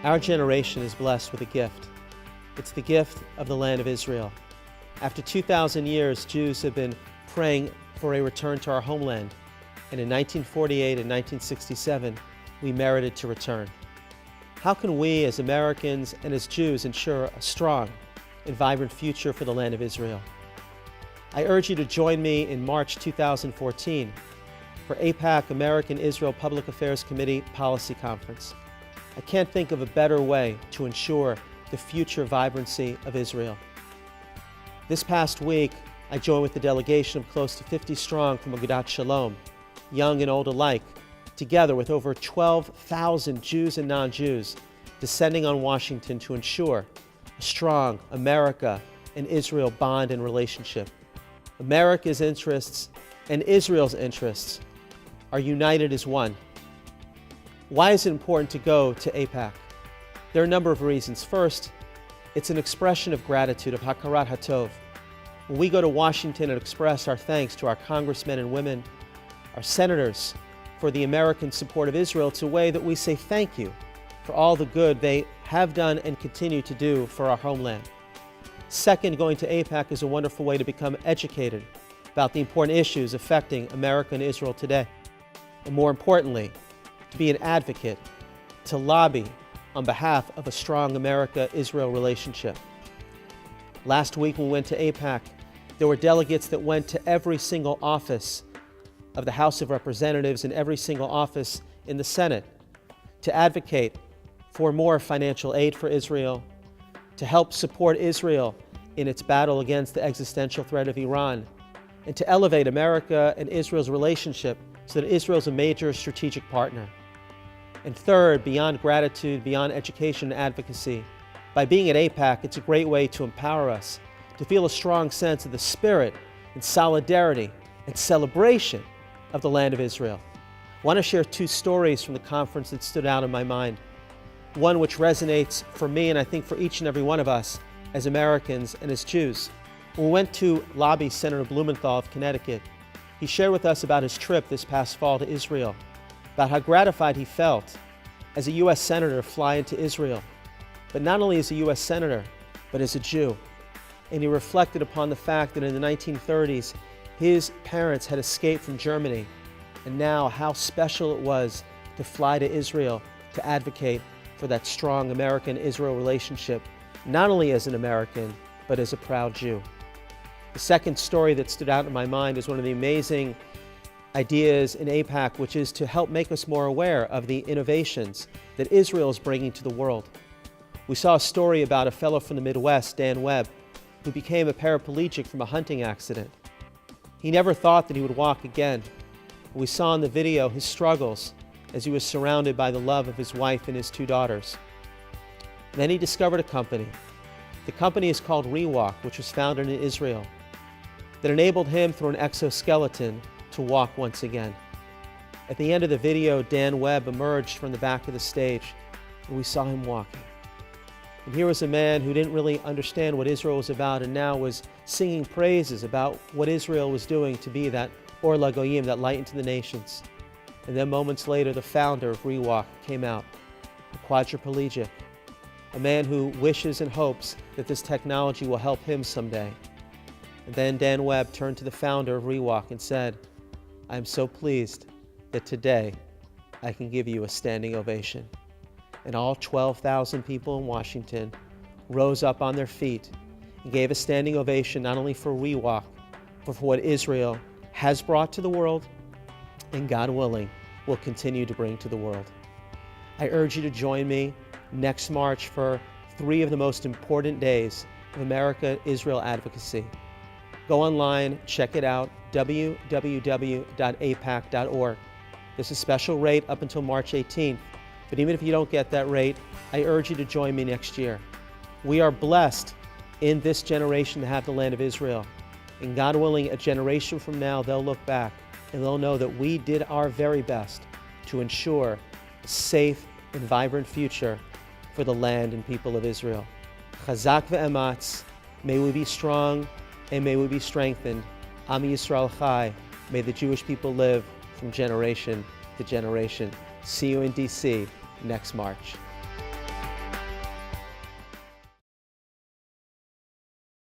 Our generation is blessed with a gift. It's the gift of the land of Israel. After 2,000 years, Jews have been praying for a return to our homeland. And in 1948 and 1967, we merited to return. How can we as Americans and as Jews ensure a strong and vibrant future for the land of Israel? I urge you to join me in March 2014 for AIPAC American Israel Public Affairs Committee Policy Conference. I can't think of a better way to ensure the future vibrancy of Israel. This past week, I joined with a delegation of close to 50 strong from Agudath Sholom, young and old alike, together with over 12,000 Jews and non-Jews, descending on Washington to ensure a strong America and Israel bond and relationship. America's interests and Israel's interests are united as one. Why is it important to go to AIPAC? There are a number of reasons. First, it's an expression of gratitude, of hakarat hatov. When we go to Washington and express our thanks to our congressmen and women, our senators, for the American support of Israel, it's a way that we say thank you for all the good they have done and continue to do for our homeland. Second, going to AIPAC is a wonderful way to become educated about the important issues affecting America and Israel today. And more importantly, to be an advocate, to lobby on behalf of a strong America-Israel relationship. Last week when we went to AIPAC, there were delegates that went to every single office of the House of Representatives and every single office in the Senate to advocate for more financial aid for Israel, to help support Israel in its battle against the existential threat of Iran, and to elevate America and Israel's relationship so that Israel's a major strategic partner. And third, beyond gratitude, beyond education and advocacy, by being at AIPAC, it's a great way to empower us to feel a strong sense of the spirit and solidarity and celebration of the land of Israel. I want to share two stories from the conference that stood out in my mind. One which resonates for me and I think for each and every one of us as Americans and as Jews. When we went to lobby Senator Blumenthal of Connecticut, he shared with us about his trip this past fall to Israel, about how gratified he felt as a U.S. Senator to fly into Israel, but not only as a U.S. Senator, but as a Jew. And he reflected upon the fact that in the 1930s, his parents had escaped from Germany, and now how special it was to fly to Israel to advocate for that strong American-Israel relationship, not only as an American, but as a proud Jew. The second story that stood out in my mind is one of the amazing ideas in AIPAC, which is to help make us more aware of the innovations that Israel is bringing to the world. We saw a story about a fellow from the Midwest, Dan Webb, who became a paraplegic from a hunting accident. He never thought that he would walk again. We saw in the video his struggles as he was surrounded by the love of his wife and his two daughters. And then he discovered a company. The company is called ReWalk, which was founded in Israel, that enabled him through an exoskeleton to walk once again. At the end of the video, Dan Webb emerged from the back of the stage, and we saw him walking. And here was a man who didn't really understand what Israel was about and now was singing praises about what Israel was doing to be that Or LaGoyim, that light into the nations. And then moments later, the founder of ReWalk came out, a quadriplegic, a man who wishes and hopes that this technology will help him someday. And then Dan Webb turned to the founder of ReWalk and said, "I'm so pleased that today I can give you a standing ovation." And all 12,000 people in Washington rose up on their feet and gave a standing ovation not only for ReWalk, but for what Israel has brought to the world and, God willing, will continue to bring to the world. I urge you to join me next March for 3 of the most important days of America-Israel advocacy. Go online, check it out, www.aipac.org. There's a special rate up until March 18th, but even if you don't get that rate, I urge you to join me next year. We are blessed in this generation to have the land of Israel. And God willing, a generation from now, they'll look back and they'll know that we did our very best to ensure a safe and vibrant future for the land and people of Israel. Chazak ve'ematz, may we be strong and may we be strengthened. Am Yisrael Chai, may the Jewish people live from generation to generation. See you in DC next March.